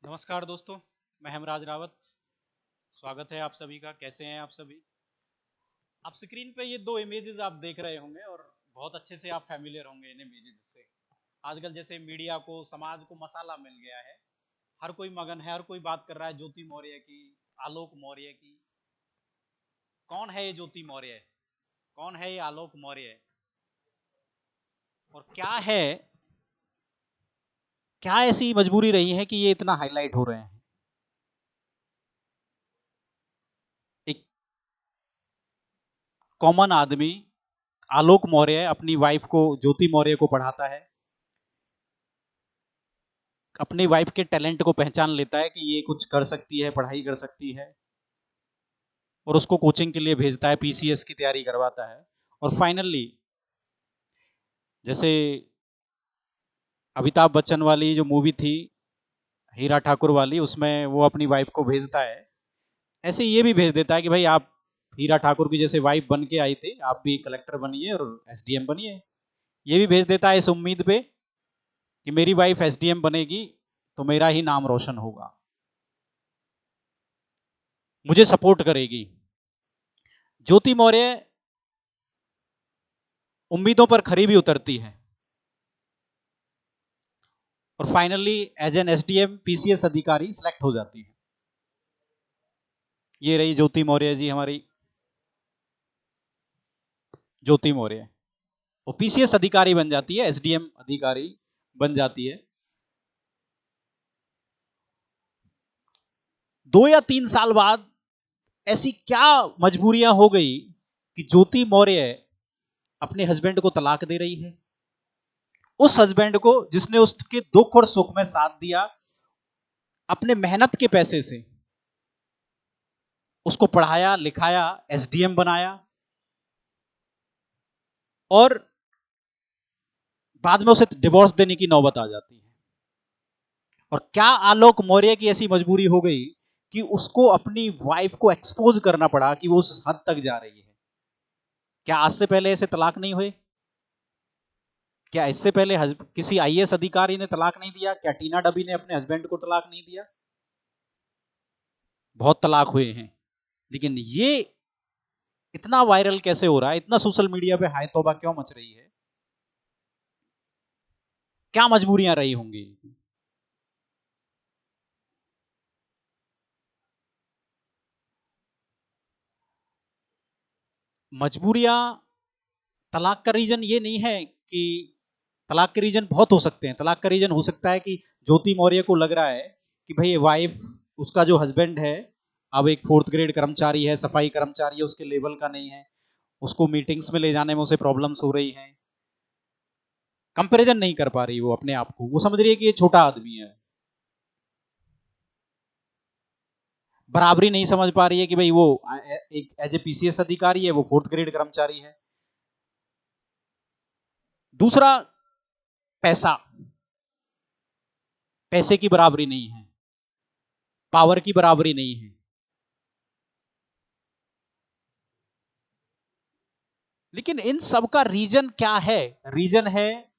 नमस्कार दोस्तों, मैं हेमराज रावत। स्वागत है आप सभी का। कैसे हैं आप सभी? आप स्क्रीन पे ये दो इमेजेस आप देख रहे होंगे और बहुत अच्छे से आप फैमिलियर होंगे इन इमेजेस से। आजकल जैसे मीडिया को, समाज को मसाला मिल गया है, हर कोई मगन है, हर कोई बात कर रहा है ज्योति मौर्य की, आलोक मौर्य की। कौन है ये ज्योति मौर्य? कौन है ये आलोक मौर्य? और क्या ऐसी मजबूरी रही है कि ये इतना हाईलाइट हो रहे हैं? एक कॉमन आदमी आलोक मौर्य अपनी वाइफ को, ज्योति मौर्य को पढ़ाता है, अपनी वाइफ के टैलेंट को पहचान लेता है कि ये कुछ कर सकती है, पढ़ाई कर सकती है, और उसको कोचिंग के लिए भेजता है, पीसीएस की तैयारी करवाता है। और फाइनली जैसे अमिताभ बच्चन वाली जो मूवी थी, हीरा ठाकुर वाली, उसमें वो अपनी वाइफ को भेजता है, ऐसे ये भी भेज देता है कि भाई आप हीरा ठाकुर की जैसे वाइफ बन के आई थी, आप भी कलेक्टर बनिए और एसडीएम बनिए। ये भी भेज देता है इस उम्मीद पे कि मेरी वाइफ एसडीएम बनेगी तो मेरा ही नाम रोशन होगा, मुझे सपोर्ट करेगी। ज्योति मौर्य उम्मीदों पर खरी भी उतरती है और finally as an SDM PCS अधिकारी सिलेक्ट हो जाती है। ये रही ज्योति मौर्य जी, हमारी ज्योति मौर्य। वो पीसीएस अधिकारी बन जाती है, एसडीएम अधिकारी बन जाती है। 2 या 3 साल बाद ऐसी क्या मजबूरियां हो गई कि ज्योति मौर्य अपने हस्बैंड को तलाक दे रही है। उस हस्बैंड को जिसने उसके दुख और सुख में साथ दिया, अपने मेहनत के पैसे से उसको पढ़ाया लिखाया, एसडीएम बनाया, और बाद में उसे डिवोर्स देने की नौबत आ जाती है। और क्या आलोक मौर्य की ऐसी मजबूरी हो गई कि उसको अपनी वाइफ को एक्सपोज करना पड़ा कि वो उस हद तक जा रही है। क्या आज से पहले ऐसे तलाक नहीं हुए? क्या इससे पहले किसी आईएएस अधिकारी ने तलाक नहीं दिया? क्या टीना डबी ने अपने हस्बैंड को तलाक नहीं दिया? बहुत तलाक हुए हैं। लेकिन ये इतना वायरल कैसे हो रहा है, इतना सोशल मीडिया पे हाय तौबा क्यों मच रही है? क्या मजबूरियां रही होंगी? मजबूरियां, तलाक का रीजन ये नहीं है कि, तलाक के रीजन बहुत हो सकते हैं। तलाक का रीजन हो सकता है कि ज्योति मौर्य को लग रहा है कि भाई वाइफ, उसका जो हस्बैंड है, अब एक 4th ग्रेड कर्मचारी है, सफाई कर्मचारी है, उसके लेवल का नहीं है, उसको मीटिंग्स में ले जाने में उसे प्रॉब्लम्स हो रही हैं, कंपैरिजन नहीं कर पा रही वो अपने आप को, वो समझ रही है कि ये छोटा आदमी है, बराबरी नहीं समझ पा रही है कि भाई वो एक एज ए पीसीएस अधिकारी है, वो 4th ग्रेड कर्मचारी है। दूसरा, पैसा, पैसे की बराबरी नहीं है, पावर की बराबरी नहीं है। लेकिन इन सब का रीजन क्या है? रीजन है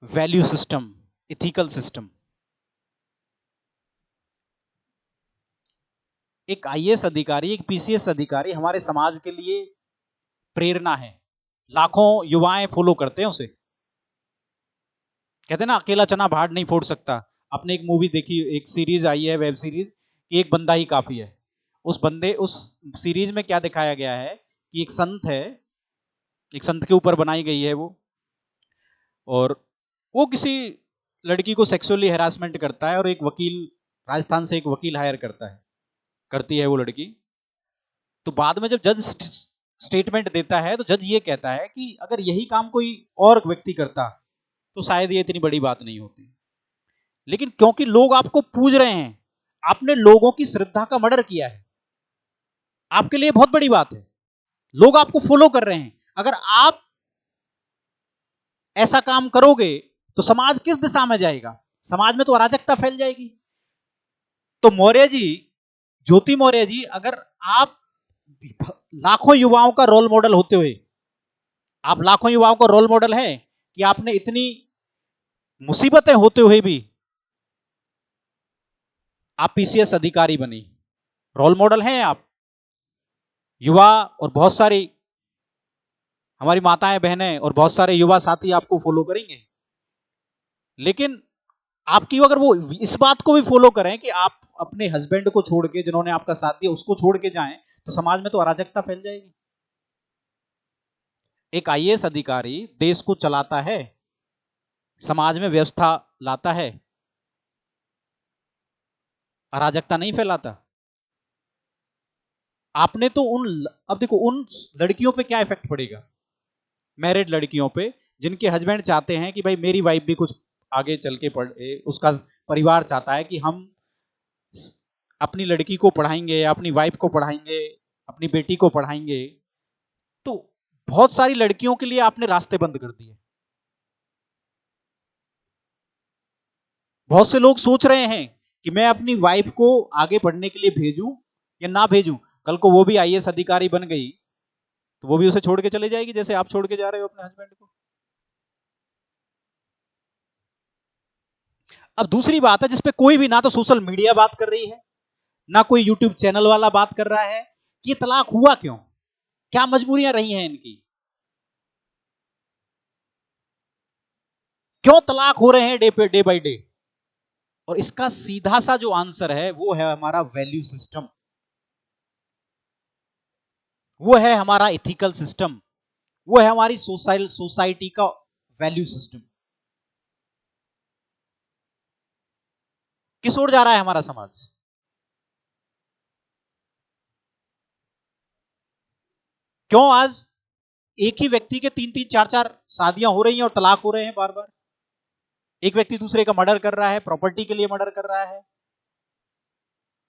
वैल्यू सिस्टम, इथिकल सिस्टम। एक आईएएस अधिकारी, एक पीसीएस अधिकारी हमारे समाज के लिए प्रेरणा है। लाखों युवाएं फॉलो करते हैं उसे। कहते हैं ना, अकेला चना भाड़ नहीं फोड़ सकता। आपने एक मूवी देखी, एक सीरीज आई है, वेब सीरीज, कि एक बंदा ही काफी है। उस सीरीज में क्या दिखाया गया है कि एक संत है, एक संत के ऊपर बनाई गई है वो, और वो किसी लड़की को सेक्सुअली हैरासमेंट करता है, और एक वकील, राजस्थान से एक वकील हायर करती है वो लड़की। तो बाद में जब जज स्टेटमेंट देता है तो जज ये कहता है कि अगर यही काम कोई और व्यक्ति करता तो शायद ये इतनी बड़ी बात नहीं होती। लेकिन क्योंकि लोग आपको पूज रहे हैं, आपने लोगों की श्रद्धा का मर्डर किया है, आपके लिए बहुत बड़ी बात है। लोग आपको फॉलो कर रहे हैं, अगर आप ऐसा काम करोगे तो समाज किस दिशा में जाएगा? समाज में तो अराजकता फैल जाएगी। तो मौर्य जी, ज्योति मौर्य जी, अगर आप लाखों युवाओं का रोल मॉडल होते हुए, आप लाखों युवाओं का रोल मॉडल है कि आपने इतनी मुसीबतें होते हुए भी आप पीसीएस अधिकारी बनी, रोल मॉडल हैं आप। युवा और बहुत सारी हमारी माताएं बहनें और बहुत सारे युवा साथी आपको फॉलो करेंगे, लेकिन आपकी अगर वो इस बात को भी फॉलो करें कि आप अपने हस्बैंड को छोड़ के, जिन्होंने आपका साथ दिया, उसको छोड़ के जाएं, तो समाज में तो अराजकता फैल जाएगी। एक आईएएस अधिकारी देश को चलाता है, समाज में व्यवस्था लाता है, अराजकता नहीं फैलाता। आपने तो अब देखो उन लड़कियों पे क्या इफेक्ट पड़ेगा, मैरिड लड़कियों पे, जिनके हस्बैंड चाहते हैं कि भाई मेरी वाइफ भी कुछ आगे चल के पढ़े, उसका परिवार चाहता है कि हम अपनी लड़की को पढ़ाएंगे, अपनी वाइफ को पढ़ाएंगे, अपनी बेटी को पढ़ाएंगे। तो बहुत सारी लड़कियों के लिए आपने रास्ते बंद कर दिए। बहुत से लोग सोच रहे हैं कि मैं अपनी वाइफ को आगे पढ़ने के लिए भेजूं या ना भेजूं। कल को वो भी आईएएस अधिकारी बन गई तो वो भी उसे छोड़ के चले जाएगी, जैसे आप छोड़ के जा रहे हो अपने हस्बैंड को। अब दूसरी बात है जिसपे कोई भी, ना तो सोशल मीडिया बात कर रही है, ना कोई यूट्यूब चैनल वाला बात कर रहा है कि ये तलाक हुआ क्यों, क्या मजबूरियां रही हैं इनकी, क्यों तलाक हो रहे हैं डे बाई डे। और इसका सीधा सा जो आंसर है वो है हमारा वैल्यू सिस्टम, वो है हमारा इथिकल सिस्टम, वो है हमारी सोसाइटी का वैल्यू सिस्टम। किस ओर जा रहा है हमारा समाज? क्यों आज एक ही व्यक्ति के तीन तीन चार चार शादियां हो रही हैं और तलाक हो रहे हैं बार बार? एक व्यक्ति दूसरे का मर्डर कर रहा है, प्रॉपर्टी के लिए मर्डर कर रहा है।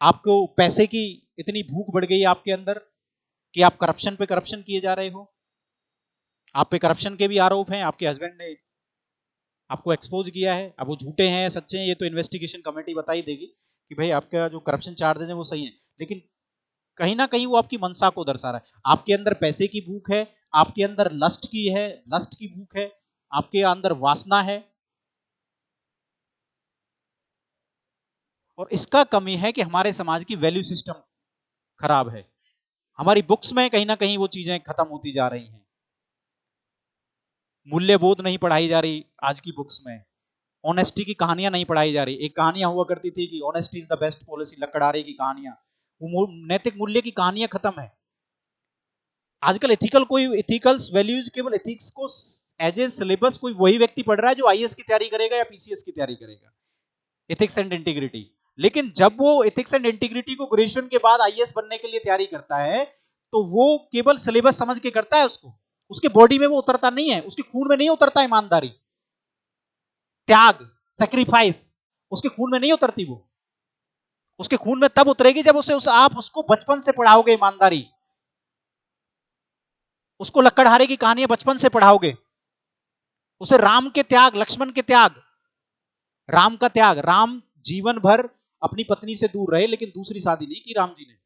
आपको पैसे की इतनी भूख बढ़ गई है आपके अंदर कि आप करप्शन पे करप्शन किए जा रहे हो। आप पे करप्शन के भी आरोप हैं, आपके हस्बैंड ने आपको एक्सपोज किया है। अब वो झूठे हैं सच्चे हैं ये तो इन्वेस्टिगेशन कमेटी बता ही देगी कि भाई आपका जो करप्शन चार्जेस है वो सही है, लेकिन कहीं ना कहीं वो आपकी मनसा को दर्शा रहा है। आपके अंदर पैसे की भूख है, आपके अंदर लस्ट की भूख है, आपके अंदर वासना है, और इसका कमी है कि हमारे समाज की वैल्यू सिस्टम खराब है। हमारी बुक्स में कहीं ना कहीं वो चीजें खत्म होती जा रही हैं। मूल्यबोध नहीं पढ़ाई जा रही आज की बुक्स में। ऑनेस्टी की कहानियां नहीं पढ़ाई जा रही। एक कहानियां हुआ करती थी कि honesty is the best policy, लकड़हारे की कहानियां, वो नैतिक मूल्य की कहानियां खत्म है। आजकल इथिकल्स वैल्यूज, केवल एथिक्स को एज ए सिलेबस कोई वही व्यक्ति पढ़ रहा है जो आईएएस की तैयारी करेगा या पीसीएस की तैयारी करेगा, एथिक्स एंड इंटीग्रिटी। लेकिन जब वो एथिक्स एंड इंटीग्रिटी को ग्रेजुएशन के बाद आईएएस बनने के लिए तैयारी करता है तो वो केवल सिलेबस समझ के करता है उसको, उसके बॉडी में वो उतरता नहीं है, उसके खून में नहीं उतरता ईमानदारी, त्याग, सेक्रीफाइस उसके खून में नहीं उतरती। वो उसके खून में तब उतरेगी जब आप उसको बचपन से पढ़ाओगे ईमानदारी, उसको लक्कड़हारे की कहानियां बचपन से पढ़ाओगे, उसे राम के त्याग, लक्ष्मण के त्याग, राम का त्याग। राम जीवन भर अपनी पत्नी से दूर रहे लेकिन दूसरी शादी नहीं की राम जी ने।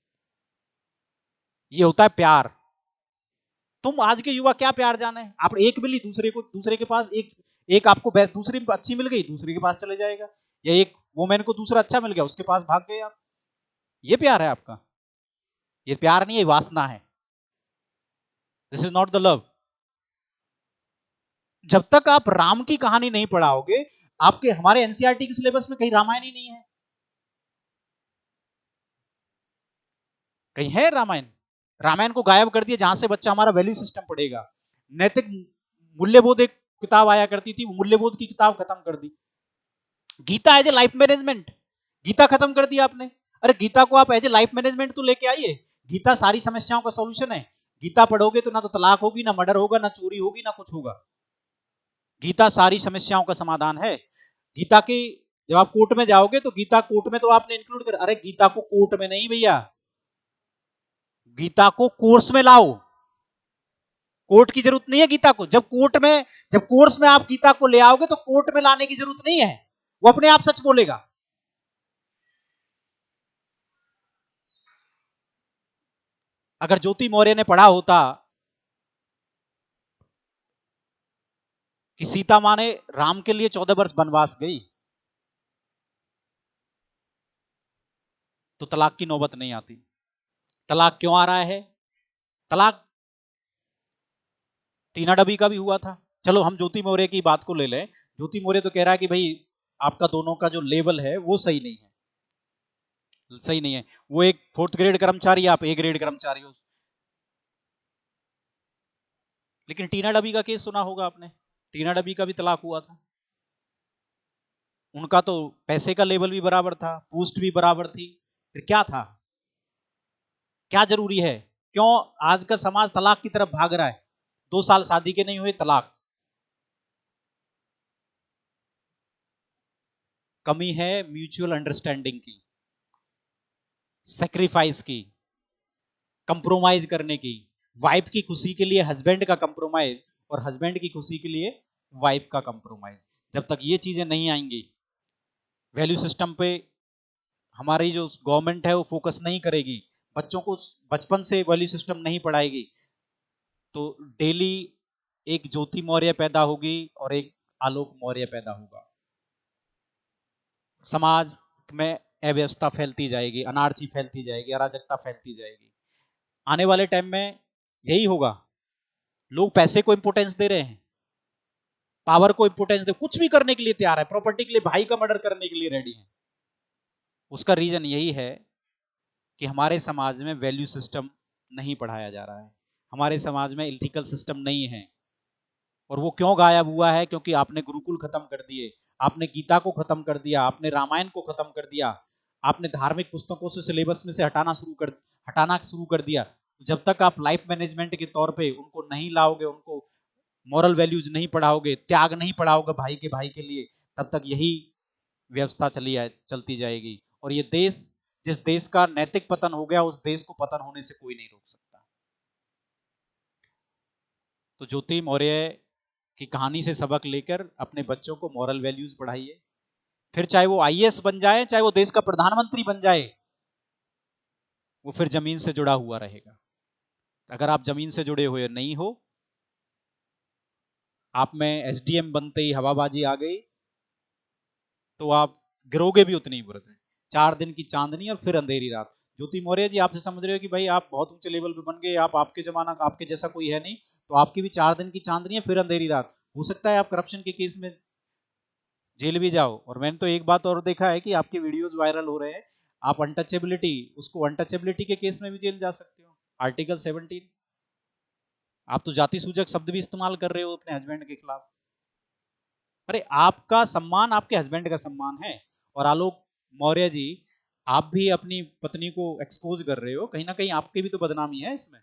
ये होता है प्यार। तुम आज के युवा क्या प्यार जाने, आप एक मिली दूसरे के पास एक, एक आपको दूसरी अच्छी मिल गई दूसरे के पास चले जाएगा, या एक वुमेन को दूसरा अच्छा मिल गया उसके पास भाग गए आप। ये प्यार है आपका? ये प्यार नहीं है, वासना है। This is not the love. जब तक आप राम की कहानी नहीं पढ़ाओगे, आपके हमारे एनसीईआरटी के सिलेबस में कहीं रामायण ही नहीं है, कहीं है रामायण? रामायण को गायब कर दिया जहां से बच्चा हमारा वैल्यू सिस्टम पढ़ेगा। नैतिक मूल्यबोध एक किताब आया करती थी, वो मूल्यबोध की किताब खत्म कर दी। Gita as a life management, Gita खत्म कर दिया आपने। अरे गीता को आप एज ए लाइफ मैनेजमेंट तो लेके आइए। गीता सारी समस्याओं का सॉल्यूशन है। गीता पढ़ोगे तो ना तो तलाक होगी, ना मर्डर होगा, ना चोरी होगी, ना कुछ होगा। गीता सारी समस्याओं का समाधान है। गीता की जब आप कोर्ट में जाओगे तो गीता कोर्ट में तो आपने इंक्लूड कर, अरे गीता को कोर्ट में नहीं भैया, गीता को कोर्स में लाओ। कोर्ट की जरूरत नहीं है गीता को। जब कोर्स में आप गीता को ले आओगे तो कोर्ट में लाने की जरूरत नहीं है, वो अपने आप सच बोलेगा। अगर ज्योति मौर्य ने पढ़ा होता कि सीता माँ ने राम के लिए 14 वर्ष वनवास गई तो तलाक की नौबत नहीं आती। तलाक क्यों आ रहा है? तलाक टीना डबी का भी हुआ था। चलो हम ज्योति मौर्य की बात को ले लें। ज्योति मौर्य तो कह रहा है कि भाई आपका दोनों का जो लेवल है वो सही नहीं है, सही नहीं है। वो एक 4th ग्रेड कर्मचारी, आप A ग्रेड कर्मचारी हो। लेकिन टीना डबी का केस सुना होगा आपने, टीना डबी का भी तलाक हुआ था। उनका तो पैसे का लेवल भी बराबर था, पोस्ट भी बराबर थी, फिर क्या था? क्या जरूरी है? क्यों आज का समाज तलाक की तरफ भाग रहा है? 2 साल शादी के नहीं हुए तलाक। कमी है म्यूचुअल अंडरस्टैंडिंग की, सेक्रीफाइस की, कंप्रोमाइज करने की। वाइफ की खुशी के लिए हस्बैंड का कंप्रोमाइज और हस्बैंड की खुशी के लिए वाइफ का कंप्रोमाइज। जब तक ये चीजें नहीं आएंगी, वैल्यू सिस्टम पे हमारी जो गवर्नमेंट है वो फोकस नहीं करेगी, बच्चों को बचपन से वैल्यू सिस्टम नहीं पढ़ाएगी, तो डेली एक ज्योति मौर्य पैदा होगी और एक आलोक मौर्य पैदा होगा। समाज में अव्यवस्था फैलती जाएगी, अनारची फैलती जाएगी, अराजकता फैलती जाएगी। आने वाले टाइम में यही होगा। लोग पैसे को इंपोर्टेंस दे रहे हैं, पावर को इंपोर्टेंस दे, कुछ भी करने के लिए तैयार है, प्रॉपर्टी के लिए भाई का मर्डर करने के लिए रेडी है। उसका रीजन यही है कि हमारे समाज में वैल्यू सिस्टम नहीं पढ़ाया जा रहा है, हमारे समाज में इथिकल सिस्टम नहीं है। और वो क्यों गायब हुआ है? क्योंकि आपने गुरुकुल खत्म कर दिए, आपने गीता को खत्म कर दिया, आपने रामायण को खत्म कर दिया, आपने धार्मिक पुस्तकों से सिलेबस में से हटाना शुरू कर दिया। जब तक आप लाइफ मैनेजमेंट के तौर पे उनको नहीं लाओगे, उनको मॉरल वैल्यूज नहीं पढ़ाओगे, त्याग नहीं पढ़ाओगे भाई के लिए, तब तक यही व्यवस्था चलती जाएगी। और ये देश, जिस देश का नैतिक पतन हो गया, उस देश को पतन होने से कोई नहीं रोक सकता। तो ज्योति मौर्य की कहानी से सबक लेकर अपने बच्चों को मॉरल वैल्यूज पढ़ाइए। फिर चाहे वो IAS बन जाए, चाहे वो देश का प्रधानमंत्री बन जाए, वो फिर जमीन से जुड़ा हुआ रहेगा। अगर आप जमीन से जुड़े हुए नहीं हो, आप में SDM बनते ही हवाबाजी आ गई, तो आप गिरोगे भी उतनी ही बुरे। 4 दिन की चांदनी और फिर अंधेरी रात। ज्योति मौर्य जी, आपसे समझ रहे हो कि भाई आप बहुत ऊंचे लेवल पे बन गए, आप आपके जमाना का आपके जैसा कोई है नहीं, तो आपकी भी 4 दिन की चांदनी है, फिर अंधेरी रात। हो सकता है आप करप्शन के केस में जेल भी जाओ। और मैंने तो एक बात और देखा है कि आपके वीडियोस वायरल हो रहे हैं, आप अनटचेबिलिटी, उसको अनटचेबिलिटी के केस में भी जेल जा सकते हो, आर्टिकल 17। आप तो जाति सूचक शब्द भी इस्तेमाल कर रहे हो अपने हस्बैंड के खिलाफ। अरे आपका सम्मान आपके हस्बैंड का सम्मान है। और आलोक मौर्य जी, आप भी अपनी पत्नी को एक्सपोज कर रहे हो, कहीं ना कहीं आपकी भी तो बदनामी है इसमें।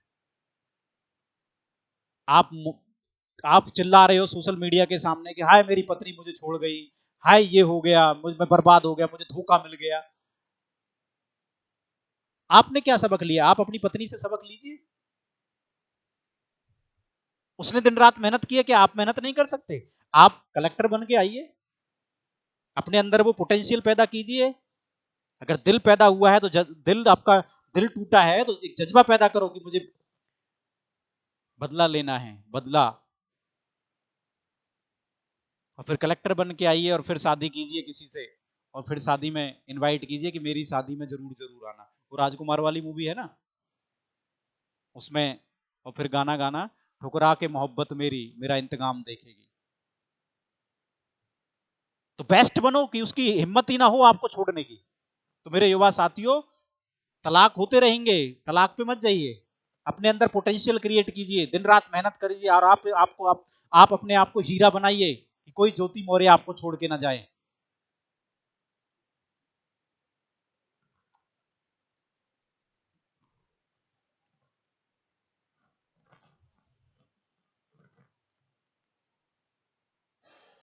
आप आप चिल्ला रहे हो सोशल मीडिया के सामने कि हाय मेरी पत्नी मुझे छोड़ गई, हाय ये हो गया, मुझ में बर्बाद हो गया, मुझे धोखा मिल गया। आपने क्या सबक लिया? आप अपनी पत्नी से सबक लीजिए। उसने दिन रात मेहनत की है, क्या आप मेहनत नहीं कर सकते? आप कलेक्टर बन के आइए, अपने अंदर वो पोटेंशियल पैदा कीजिए। अगर दिल पैदा हुआ है तो दिल आपका, दिल टूटा है तो एक जज्बा पैदा करो कि मुझे बदला लेना है, बदला। और फिर कलेक्टर बन के आइए और फिर शादी कीजिए किसी से, और फिर शादी में इनवाइट कीजिए कि मेरी शादी में जरूर जरूर आना। वो राजकुमार वाली मूवी है ना, उसमें, और फिर गाना गाना, ठुकरा के मोहब्बत मेरी मेरा इंतकाम देखेगी। तो बेस्ट बनो कि उसकी हिम्मत ही ना हो आपको छोड़ने की। तो मेरे युवा साथियों, तलाक होते रहेंगे, तलाक पे मत जाइए। अपने अंदर पोटेंशियल क्रिएट कीजिए, दिन रात मेहनत करिए, और आप अपने आप को हीरा बनाइए कि कोई ज्योति मौर्य आपको छोड़ के ना जाए।